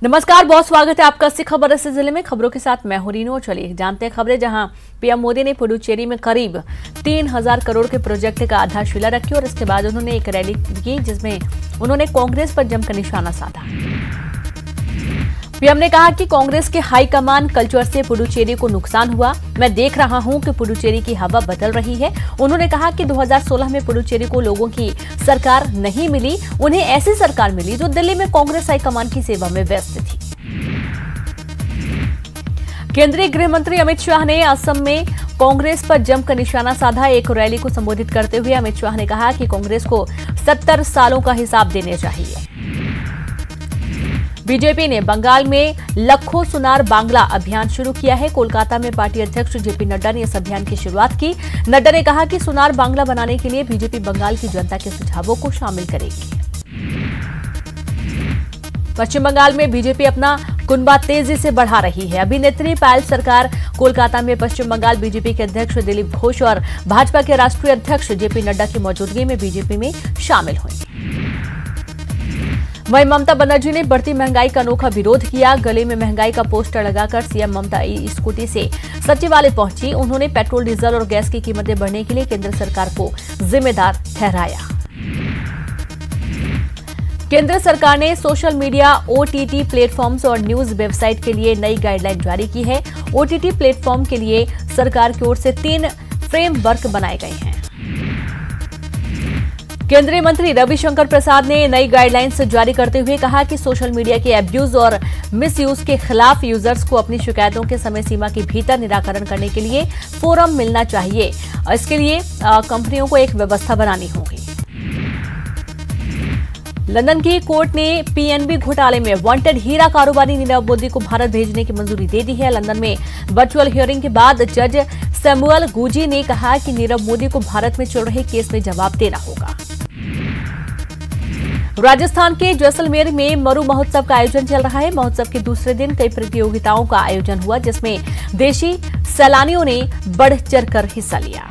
नमस्कार, बहुत स्वागत है आपका अस्सी खबर इस जिले में। खबरों के साथ मैं हूं रीनू। चलिए जानते हैं खबरें, जहां पीएम मोदी ने पुडुचेरी में करीब 3000 करोड़ के प्रोजेक्ट का आधारशिला रखी और इसके बाद उन्होंने एक रैली की जिसमें उन्होंने कांग्रेस पर जमकर निशाना साधा। पीएम ने कहा कि कांग्रेस के हाईकमान कल्चर से पुडुचेरी को नुकसान हुआ। मैं देख रहा हूं कि पुडुचेरी की हवा बदल रही है। उन्होंने कहा कि 2016 में पुडुचेरी को लोगों की सरकार नहीं मिली, उन्हें ऐसी सरकार मिली जो दिल्ली में कांग्रेस हाईकमान की सेवा में व्यस्त थी। केंद्रीय गृह मंत्री अमित शाह ने असम में कांग्रेस पर जमकर निशाना साधा। एक रैली को संबोधित करते हुए अमित शाह ने कहा कि कांग्रेस को 70 सालों का हिसाब देने चाहिए। बीजेपी ने बंगाल में लखो सुनार बांग्ला अभियान शुरू किया है। कोलकाता में पार्टी अध्यक्ष जेपी नड्डा ने इस अभियान की शुरुआत की। नड्डा ने कहा कि सुनार बांग्ला बनाने के लिए बीजेपी बंगाल की जनता के सुझावों को शामिल करेगी। पश्चिम बंगाल में बीजेपी अपना कुनबा तेजी से बढ़ा रही है। अभिनेत्री पायल सरकार कोलकाता में पश्चिम बंगाल बीजेपी के अध्यक्ष दिलीप घोष और भाजपा के राष्ट्रीय अध्यक्ष जेपी नड्डा की मौजूदगी में बीजेपी में शामिल हुई। वहीं ममता बनर्जी ने बढ़ती महंगाई का अनोखा विरोध किया। गले में महंगाई का पोस्टर लगाकर सीएम ममता स्कूटी से सचिवालय पहुंची। उन्होंने पेट्रोल, डीजल और गैस की कीमतें बढ़ने के लिए केंद्र सरकार को जिम्मेदार ठहराया। केंद्र सरकार ने सोशल मीडिया, ओटीटी प्लेटफॉर्म्स और न्यूज वेबसाइट के लिए नई गाइडलाइन जारी की है। ओटीटी प्लेटफॉर्म के लिए सरकार की ओर से 3 फ्रेमवर्क बनाए गए हैं। केंद्रीय मंत्री रविशंकर प्रसाद ने नई गाइडलाइंस जारी करते हुए कहा कि सोशल मीडिया के एब्यूज और मिसयूज के खिलाफ यूजर्स को अपनी शिकायतों के समय सीमा के भीतर निराकरण करने के लिए फोरम मिलना चाहिए। इसके लिए कंपनियों को एक व्यवस्था बनानी होगी। लंदन की कोर्ट ने पीएनबी घोटाले में वांटेड हीरा कारोबारी नीरव मोदी को भारत भेजने की मंजूरी दे दी है। लंदन में वर्चुअल हियरिंग के बाद जज सैमुअल गुजी ने कहा कि नीरव मोदी को भारत में चल रहे केस में जवाब देना होगा। राजस्थान के जैसलमेर में मरु महोत्सव का आयोजन चल रहा है। महोत्सव के दूसरे दिन कई प्रतियोगिताओं का आयोजन हुआ जिसमें देशी सैलानियों ने बढ़ चढ़कर हिस्सा लिया।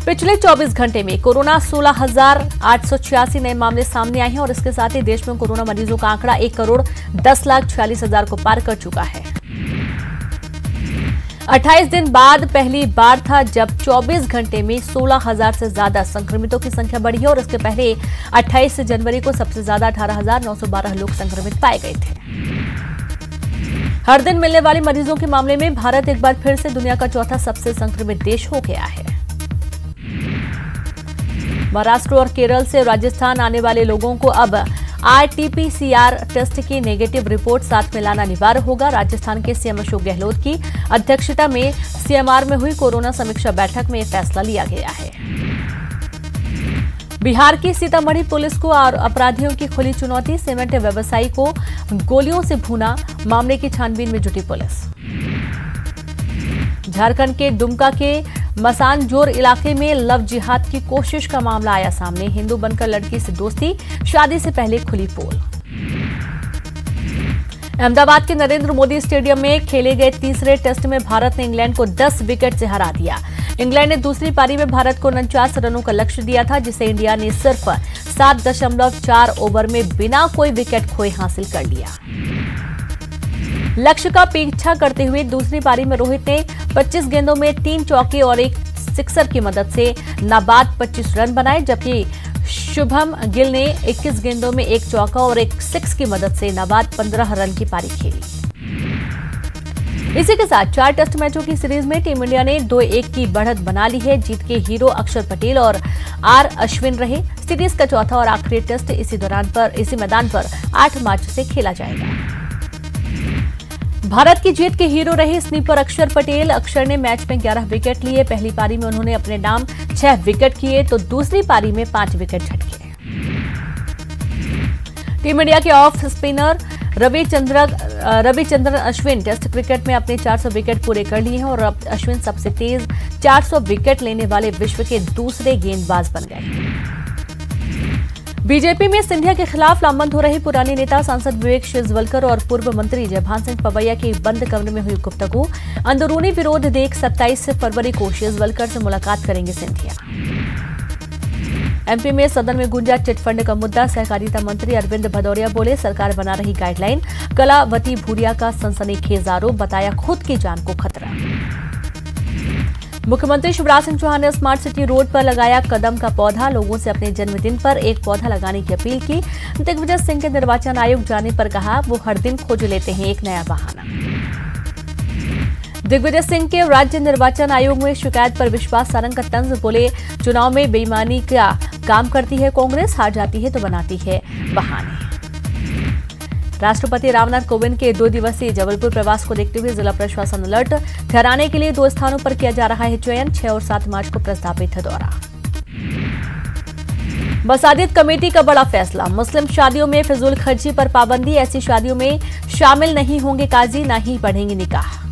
पिछले 24 घंटे में कोरोना 16,886 नए मामले सामने आए हैं और इसके साथ ही देश में कोरोना मरीजों का आंकड़ा 1,10,46,000 को पार कर चुका है। 28 दिन बाद पहली बार था जब 24 घंटे में 16,000 से ज्यादा संक्रमितों की संख्या बढ़ी है और इसके पहले 28 जनवरी को सबसे ज्यादा 18,912 लोग संक्रमित पाए गए थे। हर दिन मिलने वाले मरीजों के मामले में भारत एक बार फिर से दुनिया का चौथा सबसे संक्रमित देश हो गया है। महाराष्ट्र और केरल से राजस्थान आने वाले लोगों को अब आरटीपीसीआर टेस्ट की नेगेटिव रिपोर्ट साथ में लाना अनिवार्य होगा। राजस्थान के सीएम अशोक गहलोत की अध्यक्षता में सीएमआर में हुई कोरोना समीक्षा बैठक में यह फैसला लिया गया है। बिहार की सीतामढ़ी पुलिस को अपराधियों की खुली चुनौती। सीमेंट व्यवसायी को गोलियों से भूना, मामले की छानबीन में जुटी पुलिस। झारखंड के दुमका के मसानजोर इलाके में लव जिहाद की कोशिश का मामला आया सामने। हिंदू बनकर लड़की से दोस्ती, शादी से पहले खुली पोल। अहमदाबाद के नरेंद्र मोदी स्टेडियम में खेले गए तीसरे टेस्ट में भारत ने इंग्लैंड को 10 विकेट से हरा दिया। इंग्लैंड ने दूसरी पारी में भारत को 49 रनों का लक्ष्य दिया था जिसे इंडिया ने सिर्फ 7.4 ओवर में बिना कोई विकेट खोए हासिल कर लिया। लक्ष्य का पीछा करते हुए दूसरी पारी में रोहित ने 25 गेंदों में 3 चौके और एक सिक्सर की मदद से नाबाद 25 रन बनाए, जबकि शुभम गिल ने 21 गेंदों में 1 चौका और एक सिक्स की मदद से नाबाद 15 रन की पारी खेली। इसी के साथ 4 टेस्ट मैचों की सीरीज में टीम इंडिया ने 2-1 की बढ़त बना ली है। जीत के हीरो अक्षर पटेल और आर अश्विन रहे। सीरीज का चौथा और आखिरी टेस्ट इसी मैदान पर 8 मार्च से खेला जाएगा। भारत की जीत के हीरो रहे स्नीपर अक्षर पटेल। अक्षर ने मैच में 11 विकेट लिए। पहली पारी में उन्होंने अपने नाम 6 विकेट किए तो दूसरी पारी में 5 विकेट झटके। टीम इंडिया के off spinner Ravichandran Ashwin test cricket में अपने 400 विकेट पूरे कर लिए हैं और अब अश्विन सबसे तेज 400 विकेट लेने वाले विश्व के दूसरे गेंदबाज बन गए। बीजेपी में सिंधिया के खिलाफ लामबंद हो रहे पुराने नेता सांसद विवेक शेजवलकर और पूर्व मंत्री जयभान सिंह पवैया की बंद कमरे में हुई गुफ्तगू। अंदरूनी विरोध देख 27 फरवरी को शेजवलकर से मुलाकात करेंगे सिंधिया। एमपी में सदन में गूंजा चिटफंड का मुद्दा। सहकारिता मंत्री अरविंद भदौरिया बोले, सरकार बना रही गाइडलाइन। कलावती भूरिया का सनसनीखेज आरोप, बताया खुद की जान को खतरा। मुख्यमंत्री शिवराज सिंह चौहान ने स्मार्ट सिटी रोड पर लगाया कदम का पौधा। लोगों से अपने जन्मदिन पर एक पौधा लगाने की अपील की। दिग्विजय सिंह के निर्वाचन आयोग जाने पर कहा, वो हर दिन खोज लेते हैं एक नया बहाना। दिग्विजय सिंह के राज्य निर्वाचन आयोग में शिकायत पर विश्वास सारंग का तंज, बोले, चुनाव में बेईमानी का काम करती है कांग्रेस, हार जाती है तो बनाती है बहाने। राष्ट्रपति रामनाथ कोविंद के 2 दिवसीय जबलपुर प्रवास को देखते हुए जिला प्रशासन अलर्ट। ठहराने के लिए 2 स्थानों पर किया जा रहा है चयन। 6 और 7 मार्च को प्रस्तावित है दौरा। मसाजिद कमेटी का बड़ा फैसला, मुस्लिम शादियों में फिजूल खर्ची पर पाबंदी। ऐसी शादियों में शामिल नहीं होंगे काजी, न ही पढ़ेंगे निकाह।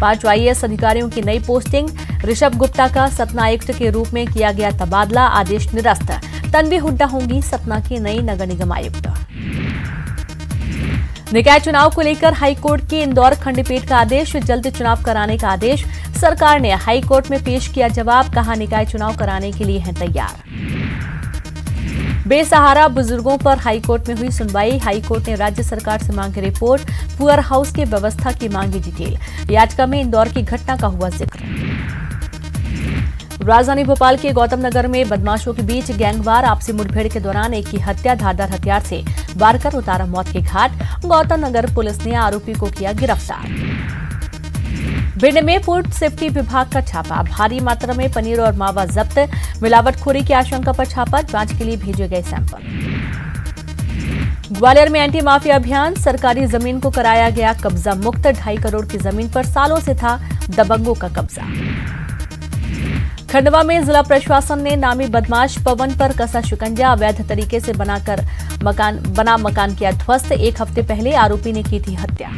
5 IAS अधिकारियों की नई पोस्टिंग। ऋषभ गुप्ता का सतना आयुक्त के रूप में किया गया तबादला, आदेश निरस्त। तन्वी हुड्डा होंगी सतना की नई नगर निगम आयुक्त। निकाय चुनाव को लेकर हाईकोर्ट की इंदौर खंडपीठ का आदेश, जल्द चुनाव कराने का आदेश। सरकार ने हाईकोर्ट में पेश किया जवाब, कहा निकाय चुनाव कराने के लिए हैं तैयार। बेसहारा बुजुर्गों पर हाईकोर्ट में हुई सुनवाई। हाईकोर्ट ने राज्य सरकार से मांगी रिपोर्ट। पुअर हाउस की व्यवस्था की मांगी डिटेल। याचिका में इंदौर की घटना का हुआ जिक्र। राजधानी भोपाल के गौतम नगर में बदमाशों के बीच गैंगवार। आपसी मुठभेड़ के दौरान एक की हत्या, धारदार हथियार से वार कर उतारा मौत के घाट। गौतम नगर पुलिस ने आरोपी को किया गिरफ्तार। भिंड में फूड सेफ्टी विभाग का छापा, भारी मात्रा में पनीर और मावा जब्त। मिलावटखोरी की आशंका पर छापा, जांच के लिए भेजे गए सैंपल। ग्वालियर में एंटी माफिया अभियान, सरकारी जमीन को कराया गया कब्जा मुक्त। 2.5 करोड़ की जमीन पर सालों से था दबंगों का कब्जा। खंडवा में जिला प्रशासन ने नामी बदमाश पवन पर कसा शिकंजा। अवैध तरीके से बना मकान किया ध्वस्त। 1 हफ्ते पहले आरोपी ने की थी हत्या।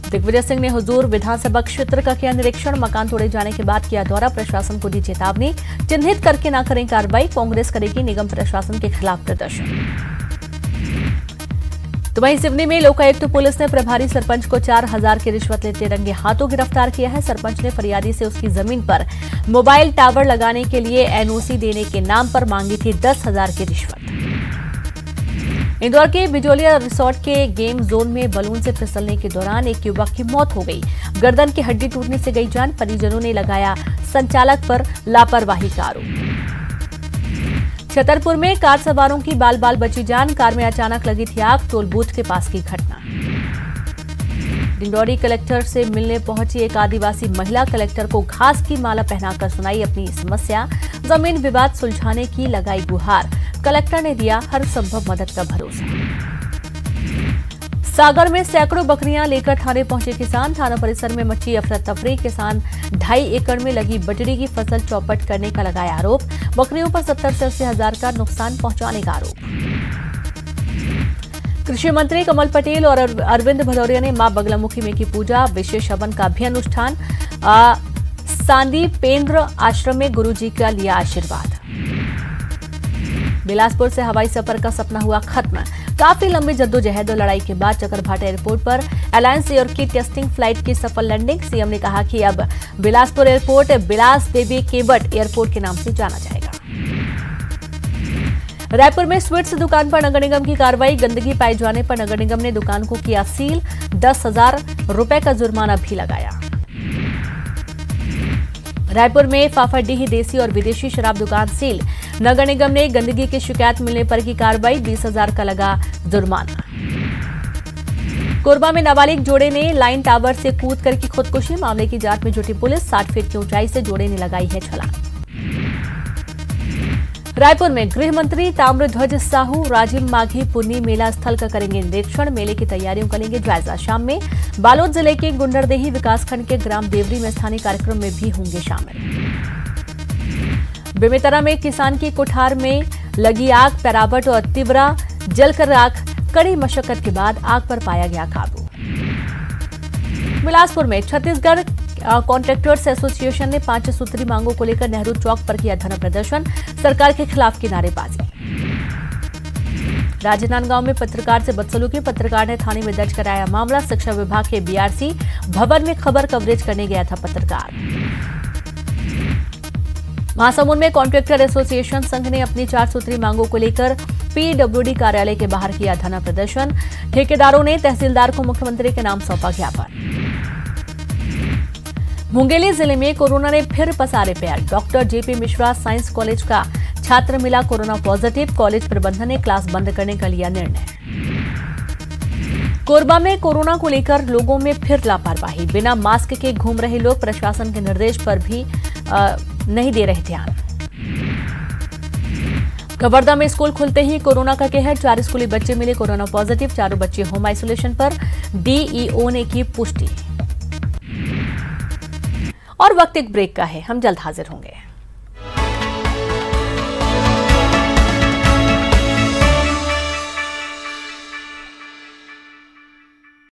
दिग्विजय सिंह ने हुजूर विधानसभा क्षेत्र का किया निरीक्षण। मकान तोड़े जाने के बाद किया दौरा, प्रशासन को दी चेतावनी। चिन्हित करके न करें कार्रवाई, कांग्रेस करेगी निगम प्रशासन के खिलाफ प्रदर्शन। तो वहीं सिवनी में लोकायुक्त पुलिस ने प्रभारी सरपंच को 4,000 की रिश्वत लेते रंगे हाथों गिरफ्तार किया है। सरपंच ने फरियादी से उसकी जमीन पर मोबाइल टावर लगाने के लिए NOC देने के नाम पर मांगी थी 10,000 की रिश्वत। इंदौर के बिजोलिया रिसोर्ट के गेम जोन में बलून से फिसलने के दौरान एक युवक की मौत हो गई। गर्दन की हड्डी टूटने से गई जान। परिजनों ने लगाया संचालक पर लापरवाही का आरोप। छतरपुर में कार सवारों की बाल बाल बची जान। कार में अचानक लगी थी आग, टोल बूथ के पास की घटना। डिंडौरी कलेक्टर से मिलने पहुंची एक आदिवासी महिला, कलेक्टर को घास की माला पहनाकर सुनाई अपनी समस्या। जमीन विवाद सुलझाने की लगाई गुहार, कलेक्टर ने दिया हर संभव मदद का भरोसा। सागर में सैकड़ों बकरियां लेकर थाने पहुंचे किसान। थाना परिसर में मची अफरा तफरी। किसान 2.5 एकड़ में लगी बजरी की फसल चौपट करने का लगाया आरोप। बकरियों पर 70 से 80 हजार का नुकसान पहुंचाने का आरोप। कृषि मंत्री कमल पटेल और अरविंद भदौरिया ने मां बगलामुखी में की पूजा। विशेष हवन का भी अनुष्ठान। सांदीपेंद्र आश्रम में गुरुजी का लिया आशीर्वाद। बिलासपुर से हवाई सफर का सपना हुआ खत्म। काफी लंबी जद्दोजहद और लड़ाई के बाद चकरभाटा एयरपोर्ट पर अलायंस एयर की टेस्टिंग फ्लाइट की सफल लैंडिंग। सीएम ने कहा कि अब बिलासपुर एयरपोर्ट बिलास बेबी केवट एयरपोर्ट के नाम से जाना जाएगा। रायपुर में स्वीट्स दुकान पर नगर निगम की कार्रवाई। गंदगी पाए जाने पर नगर निगम ने दुकान को किया सील। 10,000 रुपए का जुर्माना भी लगाया। रायपुर में फाफाडीह देसी और विदेशी शराब दुकान सील। नगर निगम ने गंदगी की शिकायत मिलने पर की कार्रवाई। 20,000 का लगा जुर्माना। कोरबा में नाबालिग जोड़े ने लाइन टावर से कूद कर की खुदकुशी। मामले की जांच में जुटी पुलिस। 60 फीट की ऊंचाई से जोड़े ने लगाई है छलांग। रायपुर में गृह मंत्री ताम्रध्वज साहू राजिम माघी पुन्नी मेला स्थल का करेंगे निरीक्षण। मेले की तैयारियों का लेंगे जायजा। शाम में बालोद जिले के गुंडरदेही विकासखंड के ग्राम देवरी में स्थानीय कार्यक्रम में भी होंगे शामिल। बेमेतरा में किसान की कोठार में लगी आग। पैरावट और तिवरा जलकर राख। कड़ी मशक्कत के बाद आग पर पाया गया काबू। बिलासपुर में छत्तीसगढ़ कॉन्ट्रैक्टर्स एसोसिएशन ने 5 सूत्री मांगों को लेकर नेहरू चौक पर किया धरना प्रदर्शन। सरकार के खिलाफ की नारेबाजी। राजनांदगांव में पत्रकार से बदसलूकी। पत्रकार ने थाने में दर्ज कराया मामला। शिक्षा विभाग के BRC भवन में खबर कवरेज करने गया था पत्रकार। महासमुंद में कॉन्ट्रैक्टर एसोसिएशन संघ ने अपनी 4 सूत्री मांगों को लेकर पीडब्ल्यूडी कार्यालय के बाहर किया धरना प्रदर्शन। ठेकेदारों ने तहसीलदार को मुख्यमंत्री के नाम सौंपा ज्ञापन। मुंगेली जिले में कोरोना ने फिर पसारे पैर। Doctor JP Mishra science college का छात्र मिला कोरोना पॉजिटिव। कॉलेज प्रबंधन ने क्लास बंद करने का लिया निर्णय। कोरबा में कोरोना को लेकर लोगों में फिर लापरवाही। बिना मास्क के घूम रहे लोग प्रशासन के निर्देश पर भी नहीं दे रहे ध्यान। कवर्धा में स्कूल खुलते ही कोरोना का कहर। 4 स्कूली बच्चे मिले कोरोना पॉजिटिव। 4 बच्चे होम आइसोलेशन पर। डीईओ ने की पुष्टि। और वक्त एक ब्रेक का है, हम जल्द हाजिर होंगे।